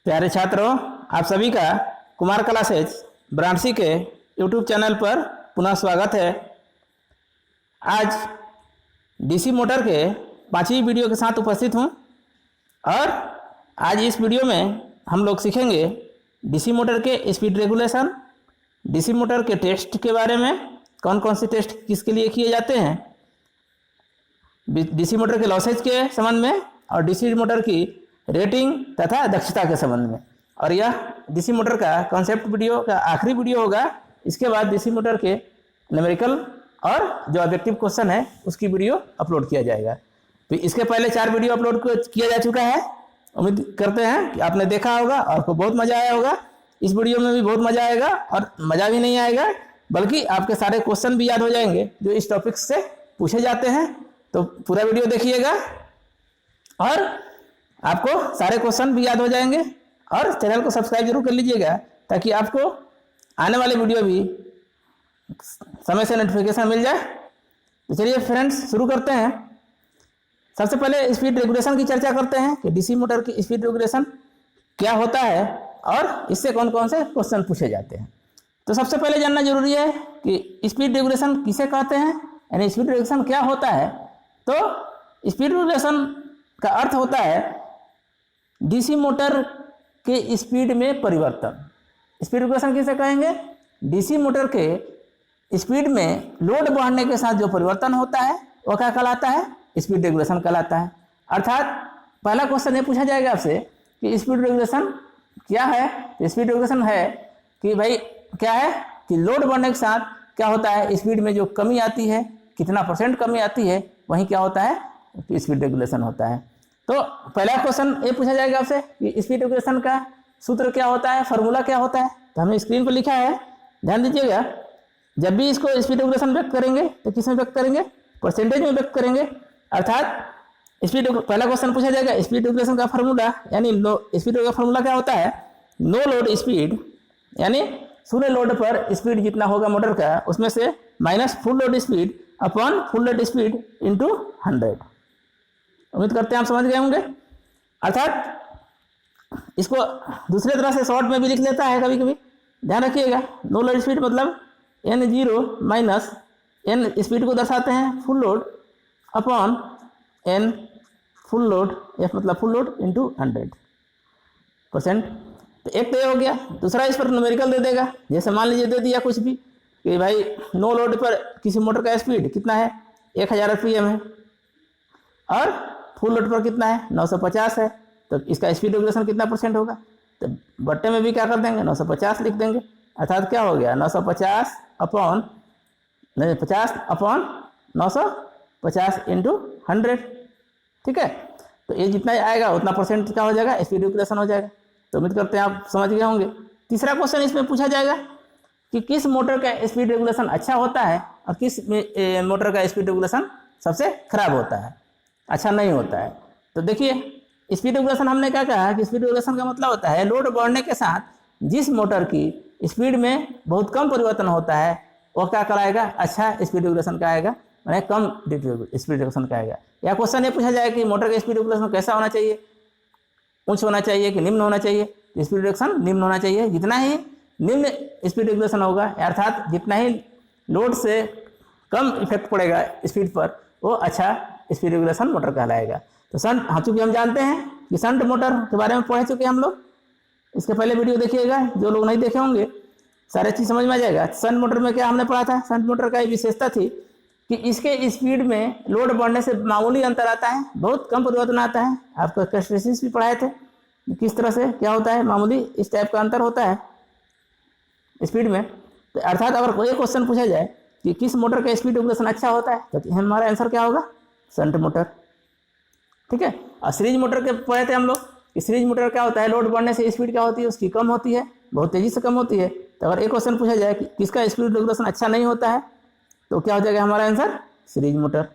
प्यारे छात्रों, आप सभी का कुमार क्लासेज ब्रांसी के यूट्यूब चैनल पर पुनः स्वागत है। आज डीसी मोटर के 5वीं वीडियो के साथ उपस्थित हूं और आज इस वीडियो में हम लोग सीखेंगे डीसी मोटर के स्पीड रेगुलेशन, डीसी मोटर के टेस्ट के बारे में, कौन कौन से टेस्ट किसके लिए किए जाते हैं, डीसी मोटर के लॉसेज के संबंध में और डीसी मोटर की रेटिंग तथा दक्षता के संबंध में। और यह डीसी मोटर का कॉन्सेप्ट वीडियो का आखिरी वीडियो होगा। इसके बाद डीसी मोटर के न्यूमेरिकल और जो ऑब्जेक्टिव क्वेश्चन है उसकी वीडियो अपलोड किया जाएगा। तो इसके पहले 4 वीडियो अपलोड किया जा चुका है। उम्मीद करते हैं कि आपने देखा होगा और आपको बहुत मज़ा आया होगा। इस वीडियो में भी बहुत मज़ा आएगा और मज़ा भी नहीं आएगा बल्कि आपके सारे क्वेश्चन भी याद हो जाएंगे जो इस टॉपिक से पूछे जाते हैं। तो पूरा वीडियो देखिएगा और आपको सारे क्वेश्चन भी याद हो जाएंगे। और चैनल को सब्सक्राइब जरूर कर लीजिएगा ताकि आपको आने वाले वीडियो भी समय से नोटिफिकेशन मिल जाए। तो चलिए फ्रेंड्स शुरू करते हैं। सबसे पहले स्पीड रेगुलेशन की चर्चा करते हैं कि डीसी मोटर की स्पीड रेगुलेशन क्या होता है और इससे कौन कौन से क्वेश्चन पूछे जाते हैं। तो सबसे पहले जानना जरूरी है कि स्पीड रेगुलेशन किसे कहते हैं, यानी स्पीड रेगुलेशन क्या होता है। तो स्पीड रेगुलेशन का अर्थ होता है डीसी मोटर के स्पीड में परिवर्तन। स्पीड रेगुलेशन किसे कहेंगे? डीसी मोटर के स्पीड में लोड बढ़ने के साथ जो परिवर्तन होता है वो क्या कहलाता है? स्पीड रेगुलेशन कहलाता है। अर्थात पहला क्वेश्चन ये पूछा जाएगा आपसे कि स्पीड रेगुलेशन क्या है। स्पीड रेगुलेशन है कि भाई क्या है कि लोड बढ़ने के साथ क्या होता है, स्पीड में जो कमी आती है, कितना % कमी आती है, वहीं क्या होता है, स्पीड रेगुलेशन होता है। तो पहला क्वेश्चन ये पूछा जाएगा आपसे कि स्पीड रेगुलेशन का सूत्र क्या होता है, फार्मूला क्या होता है। तो हमने स्क्रीन पर लिखा है, ध्यान दीजिएगा। जब भी इसको स्पीड रेगुलेशन व्यक्त करेंगे तो किस में व्यक्त करेंगे? परसेंटेज में व्यक्त करेंगे। अर्थात स्पीड पहला क्वेश्चन पूछा जाएगा स्पीड रेगुलेशन का फार्मूला, यानी स्पीड का फार्मूला क्या होता है? नो लोड स्पीड, यानी शून्य लोड पर स्पीड जितना होगा मोटर का उसमें से minus full load speed upon full load speed into 100। उम्मीद करते हैं आप समझ गए होंगे। अर्थात इसको दूसरे तरह से शॉर्ट में भी लिख लेता है कभी कभी, ध्यान रखिएगा। नो लोड स्पीड मतलब N0 माइनस N स्पीड को दर्शाते हैं full load upon N full load, F मतलब फुल लोड इंटू 100%। तो एक तो ये हो गया। दूसरा इस पर न्यूमेरिकल दे देगा। जैसे मान लीजिए दे दिया कुछ भी कि भाई नो लोड पर किसी मोटर का स्पीड कितना है, 1000 RPM है और फुल लोड पर कितना है, 950 है। तो इसका स्पीड रेगुलेशन कितना % होगा? तो बट्टे में भी क्या कर देंगे, 950 लिख देंगे। अर्थात क्या हो गया, 950 अपॉन 950 इंटू 100। ठीक है, तो ये जितना आएगा उतना % क्या हो जाएगा, स्पीड रेगुलेशन हो जाएगा। तो उम्मीद करते हैं आप समझ गए होंगे। तीसरा क्वेश्चन इसमें पूछा जाएगा कि किस मोटर का स्पीड रेगुलेशन अच्छा होता है और किस मोटर का स्पीड रेगुलेशन सबसे खराब होता है, अच्छा नहीं होता है। तो देखिए स्पीड रेगुलेशन हमने क्या कहा कि स्पीड रेगुलेशन का मतलब होता है लोड बढ़ने के साथ जिस मोटर की स्पीड में बहुत कम परिवर्तन होता है वो क्या कराएगा, अच्छा स्पीड रेगुलेशन का आएगा, मैंने कम स्पीड रेगुलेशन का आएगा। या क्वेश्चन ये पूछा जाए कि मोटर का स्पीड रेगुलेशन कैसा होना चाहिए, उच्च होना चाहिए कि निम्न होना चाहिए। तो स्पीड रेगुलेशन निम्न होना चाहिए। जितना ही निम्न स्पीड रेगुलेशन होगा, अर्थात जितना ही लोड से कम इफेक्ट पड़ेगा स्पीड पर, वो अच्छा स्पीड रेगुलेशन मोटर कहलाएगा। तो शंट, हाँ चूँकि हम जानते हैं कि शंट मोटर के बारे में पढ़ चुके हैं हम लोग। इसके पहले वीडियो देखिएगा, जो लोग नहीं देखे होंगे सारे चीज़ समझ में आ जाएगा। शंट मोटर में क्या हमने पढ़ा था, शंट मोटर का ये विशेषता थी कि इसके स्पीड में लोड बढ़ने से मामूली अंतर आता है, बहुत कम परिवर्तन आता है। आपका कैरेक्टरिस्टिक्स भी पढ़ाए थे किस तरह से क्या होता है, मामूली इस टाइप का अंतर होता है स्पीड में। तो अर्थात अगर कोई क्वेश्चन पूछा जाए कि किस मोटर का स्पीड रेगुलेशन अच्छा होता है तो हमारा आंसर क्या होगा, शंट मोटर। ठीक है। और सीरीज मोटर के पढ़े थे हम लोग कि सीरीज मोटर क्या होता है, लोड बढ़ने से स्पीड क्या होती है, उसकी कम होती है, बहुत तेज़ी से कम होती है। तो अगर एक क्वेश्चन पूछा जाए कि किसका स्पीड रेगुलेशन अच्छा नहीं होता है तो क्या हो जाएगा हमारा आंसर, सीरीज मोटर।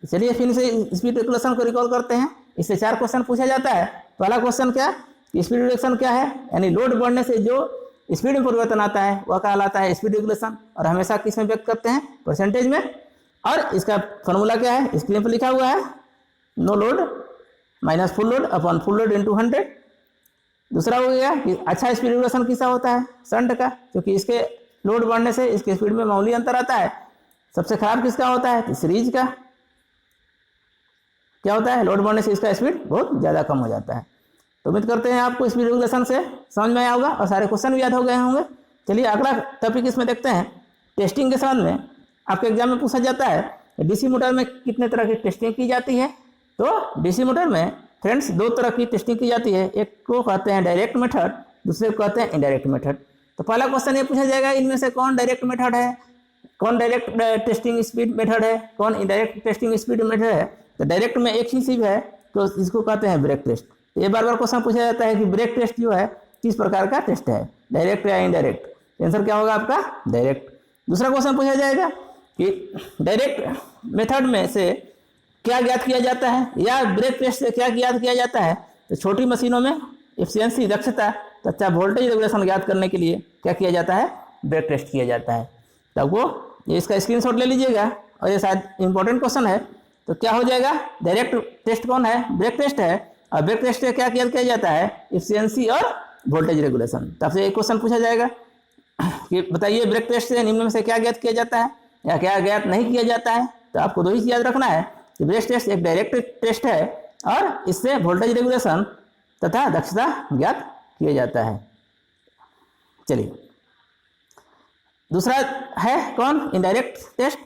चलिए फिर से स्पीड रेगुलेशन को रिकॉल करते हैं। इससे 4 क्वेश्चन पूछा जाता है। पहला क्वेश्चन क्या कि स्पीड रेगुलेशन क्या है, यानी लोड बढ़ने से जो स्पीड में परिवर्तन आता है वह कहलाता है स्पीड रेगुलेशन। और हमेशा किस में व्यक्त करते हैं, परसेंटेज में। और इसका फॉर्मूला क्या है, स्क्रीन पर लिखा हुआ है, no load minus full load upon full load into 100। दूसरा हो गया कि अच्छा स्पीड रेगुलेशन किसका होता है, शंट का, क्योंकि इसके लोड बढ़ने से इसके स्पीड में मामूली अंतर आता है। सबसे खराब किसका होता है, सीरीज का। क्या होता है, लोड बढ़ने से इसका स्पीड बहुत ज़्यादा कम हो जाता है। तो उम्मीद करते हैं आपको स्पीड रेगुलेशन से समझ में आया होगा और सारे क्वेश्चन भी याद हो गए होंगे। चलिए अगला टॉपिक इसमें देखते हैं। टेस्टिंग के संबंध में आपके एग्जाम में पूछा जाता है डीसी मोटर में कितने तरह की टेस्टिंग की जाती है। तो डीसी मोटर में फ्रेंड्स दो तरह की टेस्टिंग की जाती है, एक को कहते हैं डायरेक्ट मेथड, दूसरे को कहते हैं इनडायरेक्ट मेथड। तो पहला क्वेश्चन ये पूछा जाएगा इनमें से कौन डायरेक्ट मेथड है, कौन डायरेक्ट टेस्टिंग स्पीड मेथड है, कौन इनडायरेक्ट टेस्टिंग स्पीड मेथड है। तो डायरेक्ट में एक ही चीज़ है तो इसको कहते हैं ब्रेक टेस्ट। तो ये बार बार क्वेश्चन पूछा जाता है कि ब्रेक टेस्ट जो है किस प्रकार का टेस्ट है, डायरेक्ट या इनडायरेक्ट। आंसर क्या होगा आपका, डायरेक्ट। दूसरा क्वेश्चन पूछा जाएगा कि डायरेक्ट मेथड में से क्या ज्ञात किया जाता है या ब्रेक टेस्ट से क्या ज्ञात किया जाता है। तो छोटी मशीनों में एफिशिएंसी, दक्षता तथा वोल्टेज रेगुलेशन ज्ञात करने के लिए क्या किया जाता है, ब्रेक टेस्ट किया जाता है। तो आपको इसका स्क्रीनशॉट ले लीजिएगा और ये शायद इंपॉर्टेंट क्वेश्चन है। तो क्या हो जाएगा, डायरेक्ट टेस्ट कौन है, ब्रेक टेस्ट है। और ब्रेक टेस्ट से क्या किया जाता है, एफिशिएंसी और वोल्टेज रेगुलेशन। तब से एक क्वेश्चन पूछा जाएगा कि बताइए ब्रेक टेस्ट से निम्न में से क्या ज्ञात किया जाता है या क्या ज्ञात नहीं किया जाता है। तो आपको दो ही चीज याद रखना है कि ब्रेक टेस्ट एक डायरेक्ट टेस्ट है और इससे वोल्टेज रेगुलेशन तथा दक्षता ज्ञात किया जाता है। चलिए दूसरा है कौन, इनडायरेक्ट टेस्ट।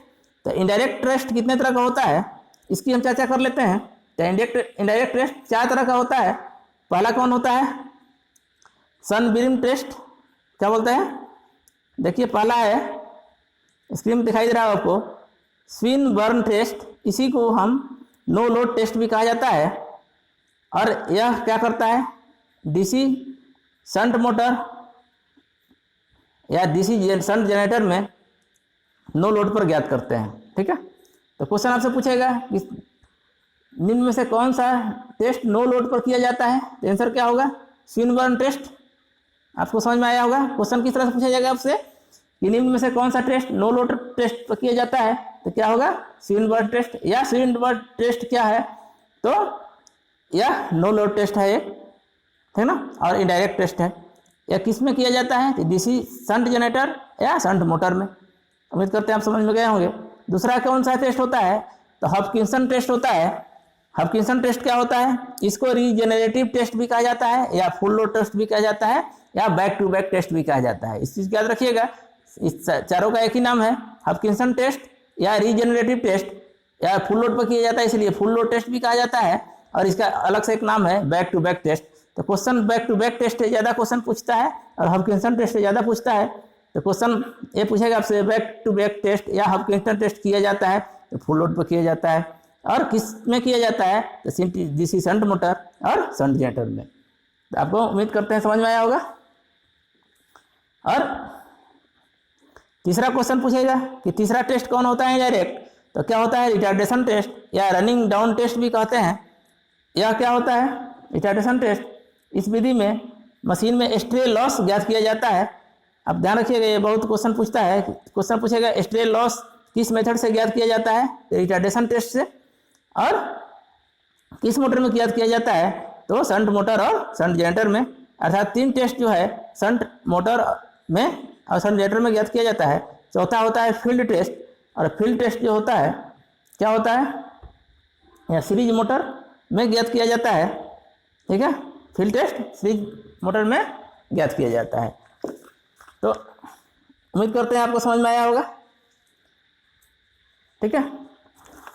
तो इनडायरेक्ट टेस्ट कितने तरह का होता है इसकी हम चर्चा कर लेते हैं। तो इनडायरेक्ट टेस्ट 4 तरह का होता है। पहला कौन होता है, सन बीम टेस्ट। क्या बोलते हैं, देखिए पहला है, स्क्रीन में दिखाई दे रहा है आपको, स्विन बर्न टेस्ट। इसी को हम नो लोड टेस्ट भी कहा जाता है। और यह क्या करता है, डीसी शंट मोटर या डीसी शंट जनरेटर में नो लोड पर ज्ञात करते हैं। ठीक है, तो क्वेश्चन आपसे पूछेगा कि निम्न में से कौन सा टेस्ट नो लोड पर किया जाता है। तो आंसर क्या होगा, स्विन बर्न टेस्ट। आपको समझ में आया होगा। क्वेश्चन किस तरह से पूछा जाएगा आपसे कि निम्न में से कौन सा टेस्ट नो लोड टेस्ट पर किया जाता है। तो क्या होगा, स्विन बर्न टेस्ट। या स्विन बर्न टेस्ट क्या है, तो यह नो लोड टेस्ट है एक, है ना। और इनडायरेक्ट टेस्ट है, यह किस में किया जाता है, तो डीसी शंट जनरेटर या शंट मोटर में। उम्मीद करते हैं आप समझ में गए होंगे। दूसरा कौन सा टेस्ट होता है, तो हॉपकिंसन टेस्ट होता है। हॉपकिंसन टेस्ट क्या होता है, इसको रीजेनरेटिव टेस्ट भी कहा जाता है या फुल लोड टेस्ट भी कहा जाता है या बैक टू बैक टेस्ट भी कहा जाता है। इस चीज़ को याद रखिएगा, इस चारों का एक ही नाम है, हॉपकिंसन टेस्ट या रीजेनरेटिव टेस्ट या फुल लोड पर किया जाता है इसलिए फुल लोड टेस्ट भी कहा जाता है। और इसका अलग से एक नाम है बैक टू बैक टेस्ट। तो question back to back test ज़्यादा क्वेश्चन पूछता है और हॉपकिंसन टेस्ट ज़्यादा पूछता है। तो क्वेश्चन ये पूछेगा आपसे बैक टू बैक टेस्ट या हॉपकिंसन टेस्ट किया जाता है तो फुल लोड पर किया जाता है। और किस में किया जाता है, तो डीसी शंट मोटर और शंट जनरेटर में। तो आपको उम्मीद करते हैं समझ में आया होगा। और तीसरा क्वेश्चन पूछेगा कि तीसरा टेस्ट कौन होता है डायरेक्ट। तो क्या होता है, रिटार्डेशन टेस्ट या रनिंग डाउन टेस्ट भी कहते हैं। यह क्या होता है, रिटार्डेशन टेस्ट। इस विधि में मशीन में स्ट्रे लॉस ज्ञात किया जाता है। अब ध्यान रखिएगा, ये बहुत क्वेश्चन पूछता है। क्वेश्चन पूछेगा स्ट्रे लॉस किस मेथड से ज्ञात किया जाता है, रिटार्डेशन टेस्ट से। और किस मोटर में ज्ञात किया जाता है, तो शंट मोटर और शंट जनरेटर में। अर्थात 3 टेस्ट जो है शंट मोटर में और शंट जनरेटर में ज्ञात किया जाता है। चौथा होता है फील्ड टेस्ट। और फील्ड टेस्ट जो होता है क्या होता है, या सीरीज मोटर में ज्ञात किया जाता है। ठीक है, फील्ड टेस्ट सीरीज मोटर में ज्ञात किया जाता है। तो उम्मीद करते हैं आपको समझ में आया होगा। ठीक है,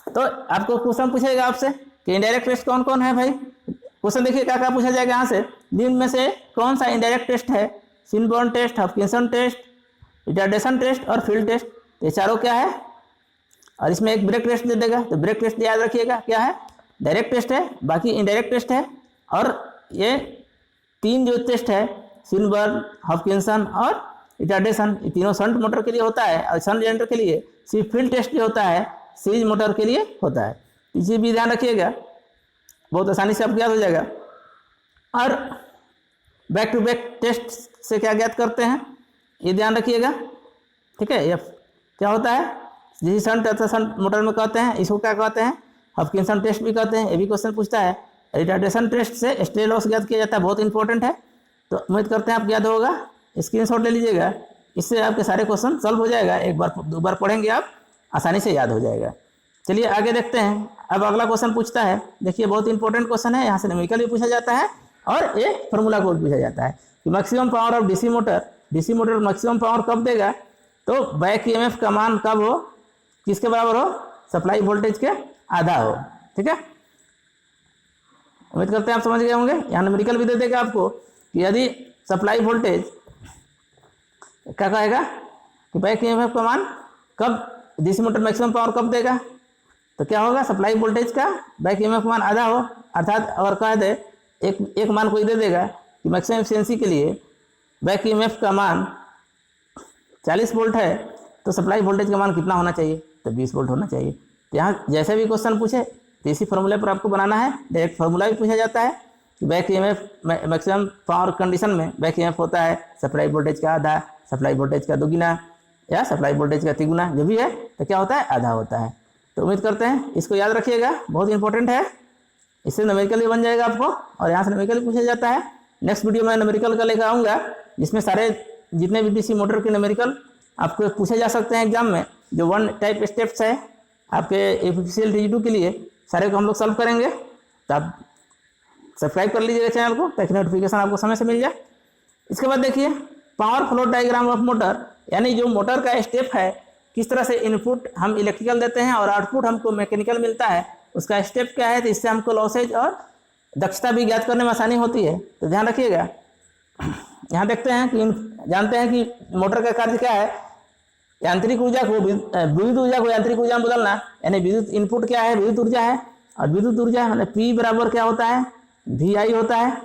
तो आपको क्वेश्चन पूछेगा आपसे कि इनडायरेक्ट टेस्ट कौन कौन है भाई। क्वेश्चन देखिए क्या क्या पूछा जाएगा यहाँ से, निम्न में से कौन सा इनडायरेक्ट टेस्ट है, Swinburne test, Hopkinson test, retardation test और फील्ड टेस्ट। ये चारों क्या है, और इसमें एक ब्रेक टेस्ट दे देगा। तो ब्रेक टेस्ट याद रखिएगा क्या है, डायरेक्ट टेस्ट है, बाकी इनडायरेक्ट टेस्ट है। और ये 3 जो टेस्ट है, स्विन बर्न, हॉपकिंसन और रिटार्डेशन, ये तीनों शंट मोटर के लिए होता है। और शंट जनरेटर के लिए सिर्फ फील्ड टेस्ट जो होता है सीरीज मोटर के लिए होता है। इसे भी ध्यान रखिएगा, बहुत आसानी से आपको याद हो जाएगा। और बैक टू बैक टेस्ट से क्या ज्ञात करते हैं, ये ध्यान रखिएगा। ठीक है, ये क्या होता है, जिसे शंट अथवा शंट मोटर में कहते हैं, इसको क्या कहते हैं, हॉपकिंसन टेस्ट भी कहते हैं। ये भी क्वेश्चन पूछता है। रिटार्डेशन टेस्ट से स्टे लॉस ज्ञात किया जाता है, बहुत इंपॉर्टेंट है। तो उम्मीद करते हैं आपको याद होगा, स्क्रीनशॉट ले लीजिएगा, इससे आपके सारे क्वेश्चन सॉल्व हो जाएगा। एक बार दो बार पढ़ेंगे आप आसानी से याद हो जाएगा। चलिए आगे देखते हैं। अब अगला क्वेश्चन पूछता है, देखिए बहुत इंपॉर्टेंट क्वेश्चन है, यहाँ से न्यूमेरिकल भी पूछा जाता है और एक फॉर्मूला कोड पूछा जाता है कि maximum power of DC motor maximum power कब देगा, तो बैक ईएमएफ का मान कब हो, किसके बराबर हो, सप्लाई वोल्टेज के आधा हो। ठीक है, उम्मीद करते हैं आप समझ गए होंगे। यहाँ न्यूमेरिकल भी दे देगा आपको कि यदि सप्लाई वोल्टेज क्या कहेगा कि बैक ईएमएफ का मान कब डीसी मोटर मैक्सिमम पावर कब देगा, तो क्या होगा, सप्लाई वोल्टेज का बैक ईएमएफ मान आधा हो। अर्थात अगर कह दे एक मान कोई दे देगा कि मैक्सिमम एफिशिएंसी के लिए बैक ईएमएफ का मान 40 वोल्ट है, तो सप्लाई वोल्टेज का मान कितना होना चाहिए, तो 20 वोल्ट होना चाहिए। तो यहाँ जैसे भी क्वेश्चन पूछे तो इसी फॉर्मूले पर आपको बनाना है। डायरेक्ट फार्मूला भी पूछा जाता है कि back EMF maximum power condition में बैक ईएमएफ होता है सप्लाई वोल्टेज का आधा, सप्लाई वोल्टेज का दोगुना या सप्लाई वोल्टेज का तिगुना, जो भी है तो क्या होता है, आधा होता है। तो उम्मीद करते हैं इसको याद रखिएगा, बहुत इंपॉर्टेंट है। इससे न्यूमेरिकल भी बन जाएगा आपको और यहाँ से न्यूमेरिकल भी पूछा जाता है। नेक्स्ट वीडियो में न्यूमेरिकल का लेकर आऊँगा, जिसमें सारे जितने भी डीसी मोटर के न्यूमेरिकल आपको पूछे जा सकते हैं एग्जाम में, जो 1 टाइप स्टेप्स है आपके एफिशिएंट DG2 के लिए, सारे को हम लोग सॉल्व करेंगे। तो आप सब्सक्राइब कर लीजिएगा चैनल को, ताकि नोटिफिकेशन आपको समय से मिल जाए। इसके बाद देखिए power flow diagram of motor, यानी जो मोटर का स्टेप है, किस तरह से इनपुट हम इलेक्ट्रिकल देते हैं और आउटपुट हमको मैकेनिकल मिलता है, उसका स्टेप क्या है, तो इससे हमको लॉसेज और दक्षता भी ज्ञात करने में आसानी होती है। तो ध्यान रखिएगा। यहाँ देखते हैं कि जानते हैं कि मोटर का कार्य क्या है, यांत्रिक ऊर्जा को विद्युत ऊर्जा को यांत्रिक ऊर्जा में बदलना, यानी विद्युत इनपुट क्या है, विद्युत ऊर्जा है, और विद्युत ऊर्जा यानी P बराबर क्या होता है, VI होता है,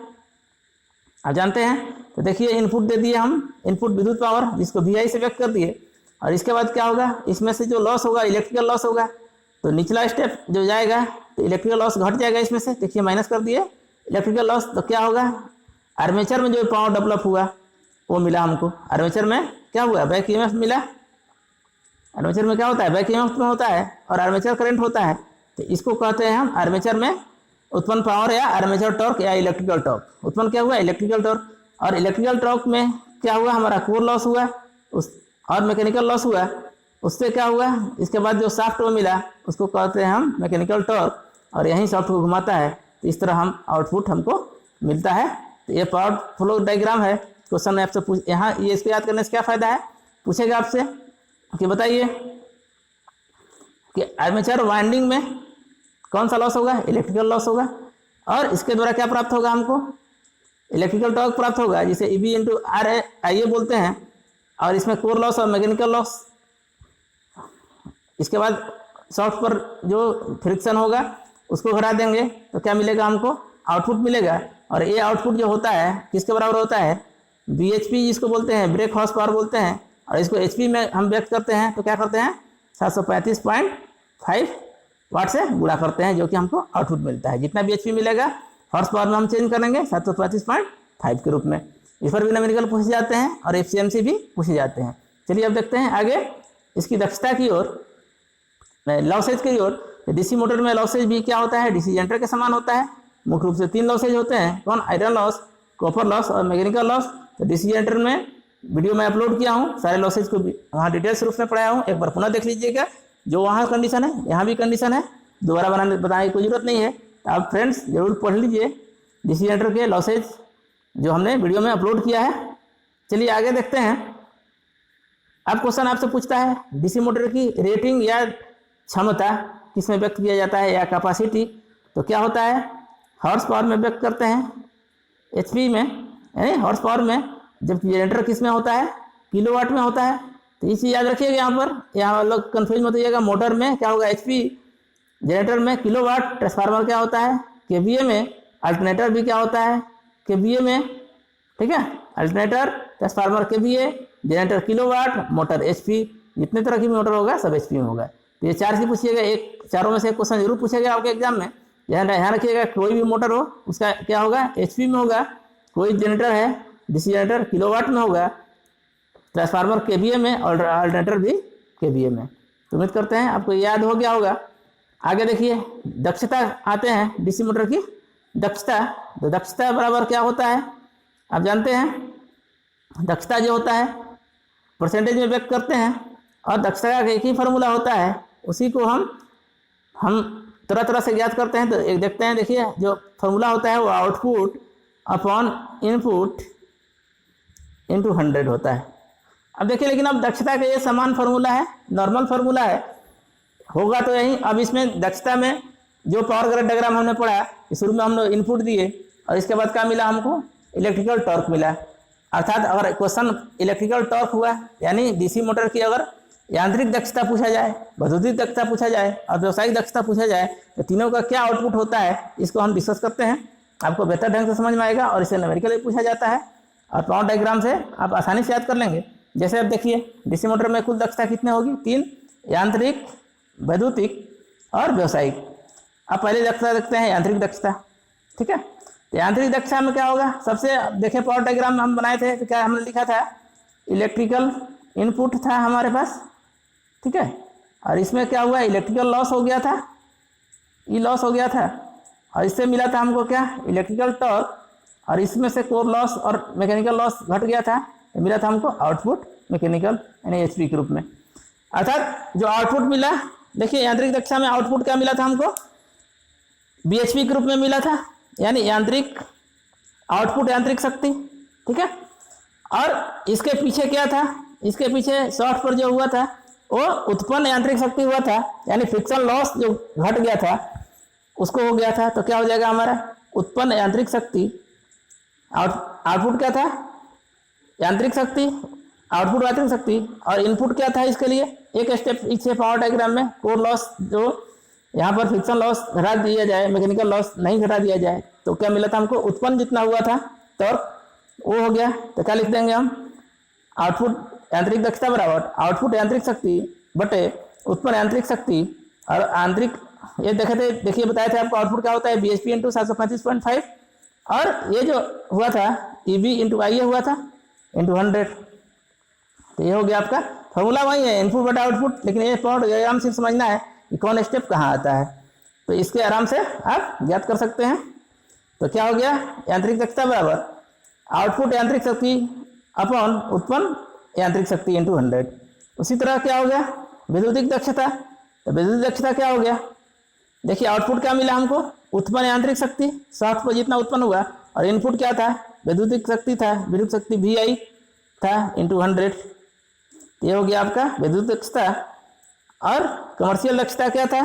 आप जानते हैं। तो देखिए इनपुट दे दिए हम, इनपुट विद्युत पावर जिसको VI से व्यक्त कर दिए, और इसके बाद क्या होगा, इसमें से जो लॉस होगा इलेक्ट्रिकल लॉस होगा। तो निचला स्टेप जो जाएगा तो इलेक्ट्रिकल लॉस घट जाएगा, इसमें से देखिए माइनस कर दिए इलेक्ट्रिकल लॉस। तो क्या होगा, आर्मेचर में जो पावर डेवलप हुआ वो मिला हमको। आर्मेचर में क्या हुआ, बैक ईएमएफ मिला। आर्मेचर में क्या होता है, बैक ईएमएफ में होता है और आर्मेचर करंट होता है। तो इसको कहते हैं हम आर्मेचर में उत्पन्न पावर या आर्मेचर टॉर्क या इलेक्ट्रिकल टॉर्क। उत्पन्न क्या हुआ, इलेक्ट्रिकल टॉर्क। और इलेक्ट्रिकल टॉर्क में क्या हुआ, हमारा कोर लॉस हुआ उस और मैकेनिकल लॉस हुआ। उससे क्या हुआ, इसके बाद जो शाफ्ट में मिला उसको कहते हैं हम मैकेनिकल टॉर्क, और यहीं शाफ्ट को घुमाता है। तो इस तरह हम आउटपुट हमको मिलता है। तो ये पावर फ्लो डायग्राम है। क्वेश्चन में आपसे पूछ, यहाँ ये इसको याद करने से क्या फ़ायदा है, पूछेगा आपसे कि बताइए कि आर्मेचर वाइंडिंग में कौन सा लॉस होगा, इलेक्ट्रिकल लॉस होगा, और इसके द्वारा क्या प्राप्त होगा हमको, इलेक्ट्रिकल टॉर्क प्राप्त होगा, जिसे EB इंटू RA बोलते हैं। और इसमें कोर लॉस और मैकेनिकल लॉस। इसके बाद सॉफ्ट पर जो फ्रिक्शन होगा उसको घटा देंगे तो क्या मिलेगा, हमको आउटपुट मिलेगा। और ये आउटपुट जो होता है किसके बराबर होता है, BHP जिसको बोलते हैं, ब्रेक हॉर्स पावर बोलते हैं। और इसको HP में हम व्यक्त करते हैं तो क्या करते हैं, 735.5 वाट से गुणा करते हैं, जो कि हमको आउटपुट मिलता है। जितना BHP मिलेगा हॉर्स पावर में हम चेंज करेंगे 735.5 के रूप में। इस पर भी न्यूमेरिकल पूछे जाते हैं और एफिशिएंसी भी पूछे जाते हैं। चलिए अब देखते हैं आगे इसकी दक्षता की ओर, लॉसेज की ओर। डीसी मोटर में लॉसेज भी क्या होता है, डीसी जनरेटर के समान होता है। मुख्य रूप से 3 लॉसेज होते हैं, कौन, आयरन लॉस, कॉपर लॉस और मैकेनिकल लॉस। तो डीसी जनरेटर में वीडियो में अपलोड किया हूँ, सारे लॉसेज को भी वहाँ डिटेल्स रूप में पढ़ाया हूँ। एक बार पुनः देख लीजिएगा, जो वहाँ कंडीशन है यहाँ भी कंडीशन है, दोबारा बताने की कोई जरूरत नहीं है। तो आप फ्रेंड्स जरूर पढ़ लीजिए डीसी जनरेटर के लॉसेज जो हमने वीडियो में अपलोड किया है। चलिए आगे देखते हैं। अब क्वेश्चन आपसे पूछता है डीसी मोटर की रेटिंग या क्षमता किस में व्यक्त किया जाता है, या कैपेसिटी। तो क्या होता है, हॉर्स पावर में व्यक्त करते हैं, HP में, यानी हॉर्स पावर में। जबकि जनरेटर किस में होता है, किलोवाट में होता है। तो ये चीज़ याद रखिएगा, यहाँ लोग कन्फ्यूज मत होइएगा। मोटर में क्या होगा HP, जनरेटर में किलोवाट, ट्रांसफार्मर क्या होता है KVA में, अल्टरनेटर भी क्या होता है KVA में। ठीक है, alternator, transformer KVA, generator kilowatt, motor HP। जितने तरह की मोटर होगा सब HP में होगा। तो ये 4 से पूछिएगा, एक चारों में से एक क्वेश्चन जरूर पूछेगा आपके एग्जाम में। ध्यान रखिएगा, कोई भी मोटर हो उसका क्या होगा, HP में होगा। कोई जनरेटर है डीसी जनरेटर किलोवाट में होगा, ट्रांसफार्मर KVA में और अल्टरनेटर भी KVA में। तो उम्मीद करते हैं आपको याद हो गया होगा। आगे देखिए दक्षता आते हैं डीसी मोटर की। दक्षता, तो दक्षता बराबर क्या होता है आप जानते हैं, दक्षता जो होता है परसेंटेज में व्यक्त करते हैं, और दक्षता का एक ही फार्मूला होता है, उसी को हम तरह तरह से ज्ञात करते हैं। तो एक देखते हैं, देखिए जो फार्मूला होता है वो आउटपुट अपॉन इनपुट इंटू 100 होता है। अब देखिए, लेकिन अब दक्षता का ये समान फार्मूला है, नॉर्मल फार्मूला है, होगा तो यही। अब इसमें दक्षता में जो पावर ग्रिड डायग्राम हमने पढ़ा, शुरू में हमने इनपुट दिए और इसके बाद क्या मिला हमको, इलेक्ट्रिकल टॉर्क मिला। अर्थात अगर क्वेश्चन इलेक्ट्रिकल टॉर्क हुआ, यानी डीसी मोटर की अगर यांत्रिक दक्षता पूछा जाए, वैद्युतिक दक्षता पूछा जाए और व्यावसायिक दक्षता पूछा जाए, तो तीनों का क्या आउटपुट होता है इसको हम डिस्कस करते हैं। आपको बेहतर ढंग से समझ में आएगा और इसे न्यूमेरिकली पूछा जाता है और पावर डायग्राम से आप आसानी से याद कर लेंगे। जैसे अब देखिए, डीसी मोटर में कुल दक्षता कितने होगी, 3, यांत्रिक, वैद्युतिक और व्यावसायिक। अब पहले दक्षता देखते हैं, यांत्रिक दक्षता। ठीक है, तो यांत्रिक दक्षता में क्या होगा, सबसे देखिए पावर डायग्राम हम बनाए थे तो क्या हमने लिखा था, इलेक्ट्रिकल इनपुट था हमारे पास, ठीक है, और इसमें क्या हुआ, इलेक्ट्रिकल लॉस हो गया था, ई लॉस हो गया था, और इससे मिला था हमको क्या, इलेक्ट्रिकल टॉर्क, और इसमें से कोर लॉस और मैकेनिकल लॉस घट गया था, तो मिला था हमको आउटपुट मैकेनिकल यानी एचपी के रूप में। अर्थात जो आउटपुट मिला, देखिए यांत्रिक दक्षता में आउटपुट क्या मिला था हमको, बीएचपी के रूप में मिला था, यानी यांत्रिक आउटपुट यांत्रिक शक्ति। ठीक है, और इसके पीछे क्या था, इसके पीछे शॉर्ट पर जो हुआ था वो उत्पन्न यांत्रिक शक्ति हुआ था, यानी फ्रिक्शन लॉस जो घट गया था उसको हो गया था। तो क्या हो जाएगा हमारा, उत्पन्न यांत्रिक शक्ति, आउटपुट क्या था, यांत्रिक शक्ति, आउटपुट यांत्रिक शक्ति, और इनपुट क्या था इसके लिए, एक स्टेप पीछे पावर डायग्राम में कोर लॉस, जो यहाँ पर फ्रिक्शन लॉस घटा दिया जाए, मैकेनिकल लॉस नहीं घटा दिया जाए, तो क्या मिला था हमको, उत्पन्न जितना हुआ था टॉर्क वो हो गया। तो क्या लिख देंगे हम, आउटपुट यांत्रिक दक्षता बराबर आउटपुट यांत्रिक शक्ति बटे उत्पन्न यांत्रिक शक्ति, और आंतरिक ये देखे थे, देखिए बताए थे आपको आउटपुट क्या होता है, बीएचपी इंटू 735.5, और ये जो हुआ था ईबी इंटू आई हुआ था इंटू 100। तो ये हो गया आपका फॉर्मूला, वही है इनपुट बटा आउटपुट, लेकिन ये पावर डायग्राम सिर्फ समझना है कि कौन स्टेप कहाँ आता है, तो इसके आराम से आप ज्ञात कर सकते हैं। तो क्या हो गया, यांत्रिक दक्षता बराबर आउटपुट यांत्रिक शक्ति अपॉन उत्पन्न यांत्रिक शक्ति इंटू 100। उसी तरह क्या हो गया, वैद्युतिक दक्षता, तो वैद्युतिक दक्षता क्या हो गया, देखिए आउटपुट क्या मिला हमको, उत्पन्न यांत्रिक शक्ति, शॉर्ट पर जितना उत्पन्न हुआ, और इनपुट क्या था, वैद्युतिक शक्ति था, विद्युत शक्ति वी आई था इंटू 100। ये हो गया आपका वैद्युतिक दक्षता। और कमर्शियल दक्षता क्या था,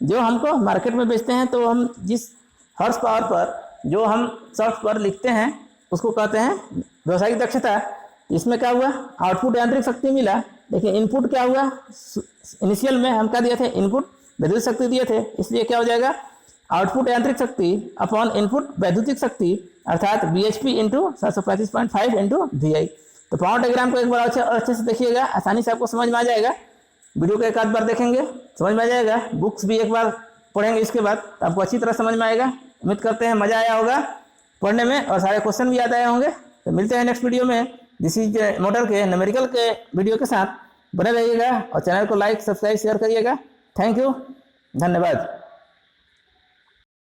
जो हमको मार्केट में बेचते हैं, तो हम जिस हॉर्स पावर पर जो हम शॉर्ट पर लिखते हैं उसको कहते हैं व्यावसायिक दक्षता। इसमें क्या हुआ, आउटपुट यांत्रिक शक्ति मिला, लेकिन इनपुट क्या हुआ, इनिशियल में हम क्या दिए थे, इनपुट वैद्युतिक शक्ति दिए थे, इसलिए क्या हो जाएगा, आउटपुट यांत्रिक शक्ति अपॉन इनपुट वैद्युतिक शक्ति, अर्थात बीएचपी इंटू 735.5 इंटू वी आई। तो पावर डायग्राम को एक बार अच्छे से देखिएगा, आसानी से आपको समझ में आ जाएगा। वीडियो को एक आध बार देखेंगे समझ में आ जाएगा, बुक्स भी एक बार पढ़ेंगे इसके बाद तो आपको अच्छी तरह समझ में आएगा। उम्मीद करते हैं मज़ा आया होगा पढ़ने में और सारे क्वेश्चन भी याद आए होंगे। तो मिलते हैं नेक्स्ट वीडियो में डीसी मोटर के न्यूमेरिकल के वीडियो के साथ। बने रहिएगा और चैनल को लाइक सब्सक्राइब शेयर करिएगा। थैंक यू, धन्यवाद।